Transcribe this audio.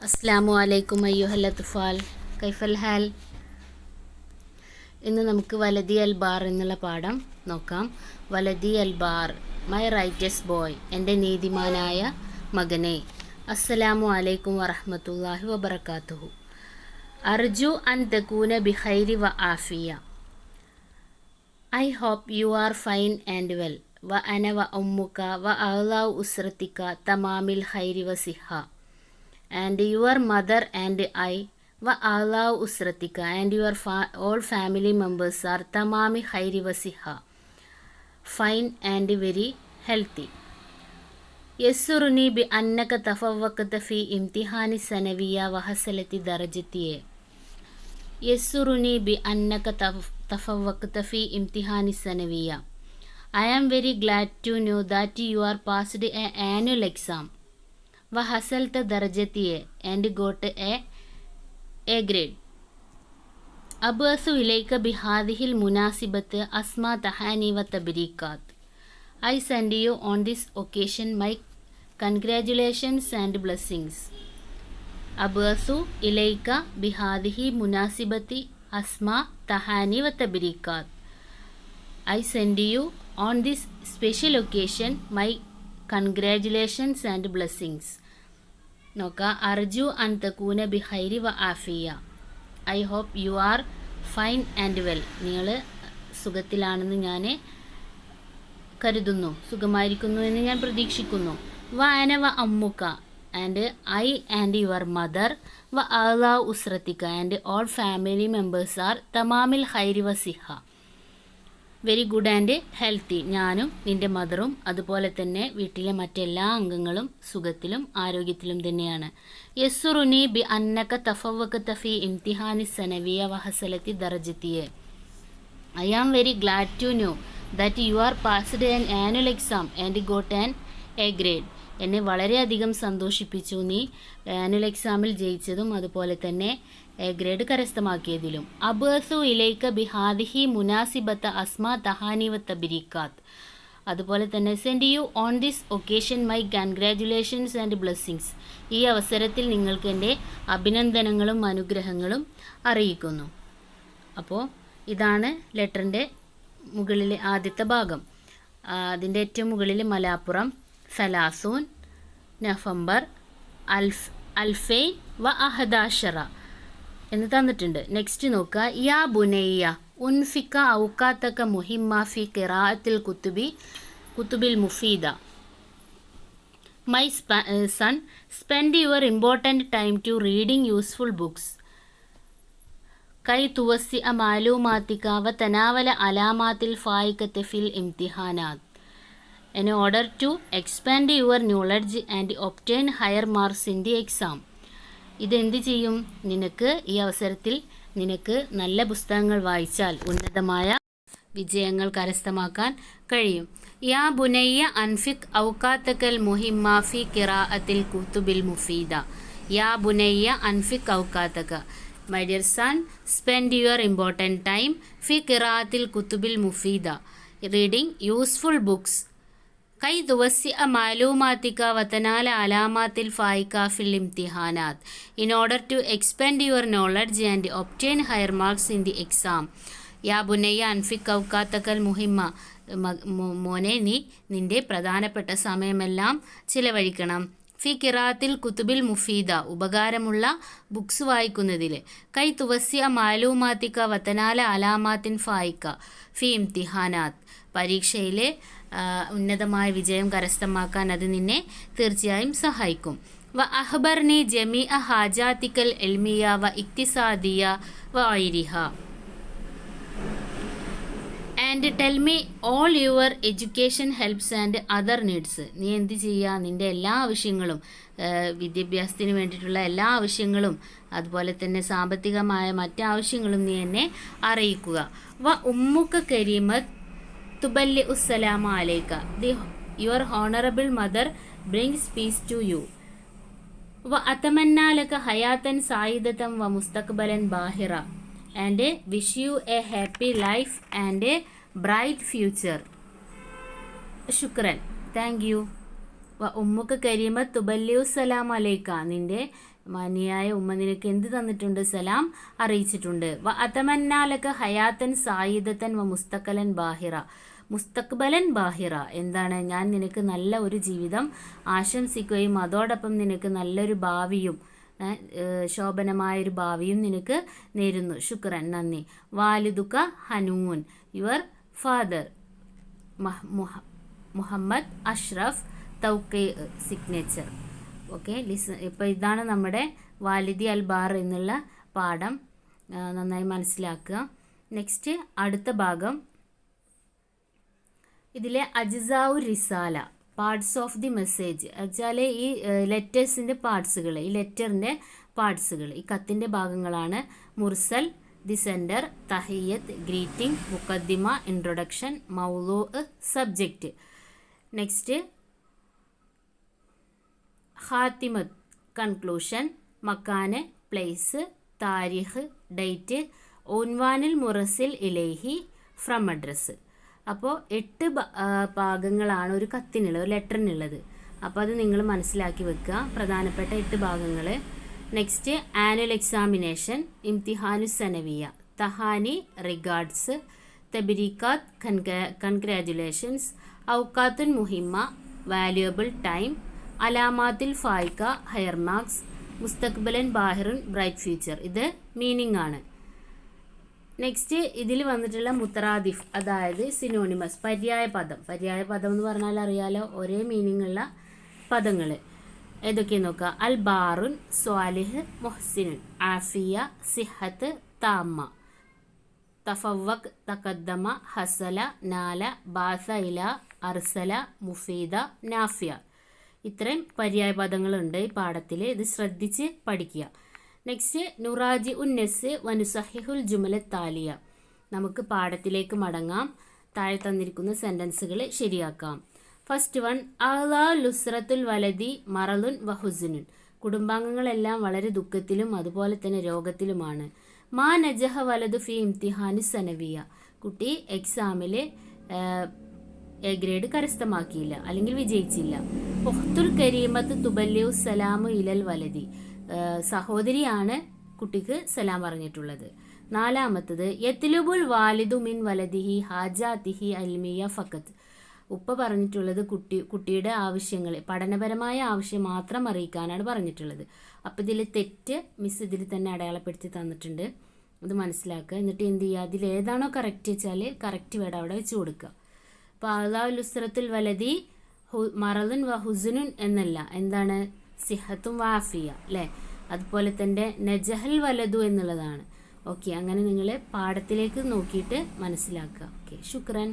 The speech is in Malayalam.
അസ്സലാമു അലൈക്കും അയ്യുഹൽ അത്ഫാൽ കൈഫൽ ഹാൽ. ഇന്ന് നമുക്ക് വലതി അൽ ബാർ എന്നുള്ള പാഠം നോക്കാം. വലതി അൽ ബാർ, മൈ റൈറ്റസ് ബോയ്, എൻ്റെ നീതിമാനായ മകനെ. അസ്സലാമു അലൈക്കും വറഹ്മത്തുള്ളാഹി വബറകാതുഹു. അർജു അൻ തകൂന ബിഖൈരി വ ആഫിയ. I hope you are fine and well. വ അന വ ഉമ്മുക വ അഹ്ലാഉ ഉസ്രതിക തമാമിൽ ഖൈരി വ സിഹ. And your mother and I wa Allah usratika and your all family members are tamami khairi wa siha, fine and very healthy. Yasuruni bi annaka tafawwaqta fi imtihani sanawiya wa hasalati darajati. Yasuruni bi annaka tafawwaqta fi imtihani sanawiya. I am very glad to know that you are passed an annual exam. وحصلت درجتي and got a grade. أبعث إليك بهذه المناسبة أسمى تهاني وتبريكات. I send you on this occasion my congratulations and blessings. أبعث إليك بهذه المناسبة أسمى تهاني وتبريكات. I send you on this special occasion my congratulations and blessings. നോക്കാം. അർജു അൻ തകൂന ബി ഖൈരി വ ആഫിയ. I hope you are fine and well. നിങ്ങൾ സുഖത്തിലാണെന്ന് ഞാൻ കരുതുന്നു, സുഖമായിരിക്കുന്നു എന്ന് ഞാൻ പ്രതീക്ഷിക്കുന്നു. വ അന വ അമ്മുക and I and your mother വ അഹ്ലാഉ ഉസ്രതിക and all family members are തമാമിൽ ഖൈരി വ സിഹ, വെരി ഗുഡ് ആൻഡ് ഹെൽത്തി. ഞാനും നിൻ്റെ മദറും അതുപോലെ തന്നെ വീട്ടിലെ മറ്റെല്ലാ അംഗങ്ങളും സുഖത്തിലും ആരോഗ്യത്തിലും തന്നെയാണ്. യസ്റുനി ബി അന്നക തഫവ്വഖത ഫി ഇംതിഹാനി സനവിയ വഹസലത്തി ദർജതിയെ. I am very glad to know that you are passed an annual exam and got an A grade. എന്നെ വളരെയധികം സന്തോഷിപ്പിച്ചു നീ ആനുവൽ എക്സാമിൽ ജയിച്ചതും അതുപോലെ തന്നെ എ ഗ്രേഡ് കരസ്ഥമാക്കിയതിലും. അബ്അസു ഇലൈക ബിഹാദിഹി മുനാസിബത്ത അസ്മാ തഹാനി വ തബ്രീക്കാത്ത്. അതുപോലെ തന്നെ send you on this occasion my congratulations and blessings. ഈ അവസരത്തിൽ നിങ്ങൾക്ക് എൻ്റെ അഭിനന്ദനങ്ങളും അനുഗ്രഹങ്ങളും അറിയിക്കുന്നു. അപ്പോൾ ഇതാണ് ലെറ്ററിൻ്റെ മുകളിലെ ആദ്യത്തെ ഭാഗം. അതിൻ്റെ ഏറ്റവും മുകളിൽ മലാപ്പുറം സലാസൂൻ നവംബർ അൽഫൈൻ വ അഹദാഷറ എന്ന് തന്നിട്ടുണ്ട്. നെക്സ്റ്റ് നോക്കുക. യാ ബുനയ്യ ഉൻഫിക ഔക്കാത്തക മുഹിമ്മ ഫി ഖിറാഅത്തിൽ കുത്തുബിൽ മുഫീദ. My son, spend your important time to reading useful books കൈ തുവസ്സിഅ മാലൂമാതിക വ തനാവല അലാമാത്തിൽ ഫായിഖത ഫിൽ ഇംതിഹാനാത്ത്. In order to expand your knowledge and obtain higher marks in the exam. ഇതെന്ത് ചെയ്യും? നിനക്ക് ഈ അവസരത്തിൽ നിനക്ക് നല്ല പുസ്തകങ്ങൾ വായിച്ചാൽ ഉന്നതമായ വിജയങ്ങൾ കരസ്ഥമാക്കാൻ കഴിയും. യാ ബുനയ്യ അൻഫിക് ഔക്കാത്തക്കൽ മുഹിമ്മ ഫി ഖിറാഅത്തിൽ കുത്തുബിൽ മുഫീദ. യാ ബുനയ്യ അൻഫിക് ഔക്കാത്തക. My dear son, spend your important time ഫി ഖിറാഅത്തിൽ കുത്തുബിൽ മുഫീദ, റീഡിംഗ് യൂസ്ഫുൾ ബുക്സ് കൈ തുവസ്സിഅ മാലൂമാതിക വതനാല അലാമാത്തിൽ ഫായിക ഫിൽ ഇംതിഹാനാത്ത്. In order to expend your knowledge and obtain higher marks in the exam. യാ ബുനയ്യ അൻഫിക് ഔക്കാത്തക്കൽ മുഹിമ്മ. മോനെ, നീ നിൻ്റെ പ്രധാനപ്പെട്ട സമയമെല്ലാം ചിലവഴിക്കണം ഫി ഖിറാഅത്തിൽ കുത്തുബിൽ മുഫീദ, ഉപകാരമുള്ള ബുക്സ് വായിക്കുന്നതിൽ. കൈ തുവസ്സിഅ മാലൂമാതിക വതനാല അലാമാത്തിൻ ഫായിക ഫി ഇംതിഹാനാത്ത്, പരീക്ഷയിലെ ഉന്നതമായ വിജയം കരസ്ഥമാക്കാൻ അത് നിന്നെ തീർച്ചയായും സഹായിക്കും. വ അഖ്ബർനി ജമീഅ ഹാജാതിക്കൽ ഇൽമിയ വ ഇക്തിസാദിയ വ ഗൈരിഹ. And tell me all your education helps and other needs. നീ എന്ത് ചെയ്യുക? നിൻ്റെ എല്ലാ ആവശ്യങ്ങളും, വിദ്യാഭ്യാസത്തിന് വേണ്ടിയിട്ടുള്ള എല്ലാ ആവശ്യങ്ങളും അതുപോലെ തന്നെ സാമ്പത്തികമായ മറ്റാവശ്യങ്ങളും നീ എന്നെ അറിയിക്കുക. വ ഉമ്മുക കരീമത്ത് തുബല്ലി ഉസ്സലാമു അലൈക. Your honourable mother brings peace to you. വ അതമന്നാ ലക ഹയാത്തൻ സായിദതൻ വ മുസ്തഖ്ബലൻ ബാഹിറ and wish you a happy life and a bright future. ശുക്രൻ, താങ്ക് യു. വ ഉമ്മുക കരീമത്ത് തുബല്ലിഉ സലാം അലൈക്ക. നിൻ്റെ മാന്യയായ ഉമ്മ നിനക്ക് എന്ത് തന്നിട്ടുണ്ട്? സലാം അറിയിച്ചിട്ടുണ്ട്. വ അതമന്നാലക ഹയാത്തൻ സായിദത്തൻ വ മുസ്തഖ്ബലൻ ബാഹിറ, എന്താണ്? ഞാൻ നിനക്ക് നല്ല ഒരു ജീവിതം ആശംസിക്കുകയും അതോടൊപ്പം നിനക്ക് നല്ലൊരു ഭാവിയും ശോഭനമായൊരു ഭാവിയും നിനക്ക് നേരുന്നു. ശുക്രൻ, നന്ദി. വാലിദുക ഹനൂൻ, യുവർ ഫാദർ മുഹമ്മദ് അഷ്റഫ് തൗക്കീ, സിഗ്നേച്ചർ. Okay, listen. ഇപ്പോൾ ഇതാണ് നമ്മുടെ വാലിദി അൽ ബാർ എന്നുള്ള പാഠം. നന്നായി മനസ്സിലാക്കുക. നെക്സ്റ്റ് അടുത്ത ഭാഗം, ഇതിലെ അജ്സാഉ റിസാല, പാർട്സ് ഓഫ് ദി മെസ്സേജ് വെച്ചാൽ ഈ ലെറ്റേഴ്സിൻ്റെ പാർട്സുകൾ, ഈ ലെറ്ററിൻ്റെ പാർട്സുകൾ, ഈ കത്തിൻ്റെ ഭാഗങ്ങളാണ്. മുർസൽ, ദി സെൻഡർ, തഹിയ്യത്ത്, ഗ്രീറ്റിംഗ്, മുഖദ്ദിമ, ഇൻട്രൊഡക്ഷൻ, മൗലൂ, സബ്ജക്റ്റ്. നെക്സ്റ്റ് ഖാത്തിമത്ത്, കൺക്ലൂഷൻ, മക്കാന്, പ്ലേസ്, താരിഖ്, ഡേറ്റ്, ഉൻവാനിൽ മുറസിൽ ഇലൈഹി, ഫ്രം അഡ്രസ്സ്. അപ്പോൾ 8 ഭാഗങ്ങളാണ് ഒരു കത്തിനുള്ളത്, ഒരു ലെറ്ററിനുള്ളത്. അപ്പോൾ അത് നിങ്ങൾ മനസ്സിലാക്കി വെക്കുക, പ്രധാനപ്പെട്ട 8 ഭാഗങ്ങൾ. നെക്സ്റ്റ് ആനുവൽ എക്സാമിനേഷൻ, ഇംതിഹാനു സനവിയ, തഹാനി, റിഗാർഡ്സ്, തബരീക്കാത്ത്, കൺഗ്രാജുലേഷൻസ്, ഔക്കാത്തുൻ മുഹിമ്മ, വാല്യുവബിൾ ടൈം, അലാമാത്തിൽ ഫായിക്ക, ഹയർ മാർക്സ്, മുസ്തഖ്ബലൻ ബാഹിറുൻ, ബ്രൈറ്റ് ഫ്യൂച്ചർ. ഇത് മീനിങ് ആണ്. നെക്സ്റ്റ് ഇതിൽ വന്നിട്ടുള്ള മുത്തറാദിഫ്, അതായത് സിനോണിമസ്, പര്യായ പദം. പര്യായ പദം എന്ന് പറഞ്ഞാൽ അറിയാലോ, ഒരേ മീനിങ് ഉള്ള പദങ്ങൾ ഏതൊക്കെയെന്ന് നോക്കുക. അൽ ബാറുൻ, സ്വാലിഹ്, മുഹ്സിനുൻ, ആഫിയ, സിഹത്ത്, താമ്മ, തഫവക്, തഖദ്ദമ, ഹസല, നാല, ബാസ ഇല, അർസല, മുഫീദ, നാഫിയ. ഇത്രയും പര്യായ പദങ്ങളുണ്ട് ഈ പാഠത്തിൽ. ഇത് ശ്രദ്ധിച്ച് പഠിക്കുക. നെക്സ്റ്റ് നുറാജി ഉന്നസ് വനുസഹിഹുൽ ജുമല താലിയ. നമുക്ക് പാഠത്തിലേക്ക് മടങ്ങാം. താഴെ തന്നിരിക്കുന്ന സെൻറ്റൻസുകൾ ശരിയാക്കാം. First one, അഹ്ലാ ലുസ്രത്തുൽ വലതി മറലുൻ വഹുസുനുൻ. കുടുംബാംഗങ്ങളെല്ലാം വളരെ ദുഃഖത്തിലും അതുപോലെ തന്നെ രോഗത്തിലുമാണ്. മാ നജഹ വലതു ഫി ഇംതിഹാനി സനവിയ. കുട്ടി എക്സാമിൽ എ ഗ്രേഡ് കരസ്ഥമാക്കിയില്ല അല്ലെങ്കിൽ വിജയിച്ചില്ല. ഉഖ്തുൽ കരീമത്ത് തുബല്ലിഉ സലാമു ഇലൽ വലതി. സഹോദരിയാണ് കുട്ടിക്ക് സലാം പറഞ്ഞിട്ടുള്ളത്. നാലാമത്തത്, യത്ലുബുൽ വാലിദു മിൻ വലദിഹി ഹാജാതിഹി അൽമിയ ഫഖത്ത്. ഉപ്പ പറഞ്ഞിട്ടുള്ളത് കുട്ടിയുടെ ആവശ്യങ്ങൾ, പഠനപരമായ ആവശ്യം മാത്രം അറിയിക്കാനാണ് പറഞ്ഞിട്ടുള്ളത്. അപ്പോൾ ഇതിൽ തെറ്റ് മിസ് ഇതിൽ തന്നെ അടയാളപ്പെടുത്തി തന്നിട്ടുണ്ട്. അത് മനസ്സിലാക്കുക. എന്നിട്ട് എന്ത് ചെയ്യുക, അതിൽ ഏതാണോ കറക്റ്റ് വെച്ചാൽ കറക്റ്റ് വേർഡ് അവിടെ വെച്ച് കൊടുക്കുക. അപ്പോൾ അള്ളാഹു ലുസ്രത്തുൽ വലതി മറലുൻ വ ഹുസുനുൻ എന്നല്ല, എന്താണ്, സിഹത്തും വാഫിയ അല്ലേ. അതുപോലെ തന്നെ നജഹൽ വലതു എന്നുള്ളതാണ്. ഓക്കെ, അങ്ങനെ നിങ്ങൾ പാഠത്തിലേക്ക് നോക്കിയിട്ട് മനസ്സിലാക്കുക. ഓക്കെ, ശുക്രൻ.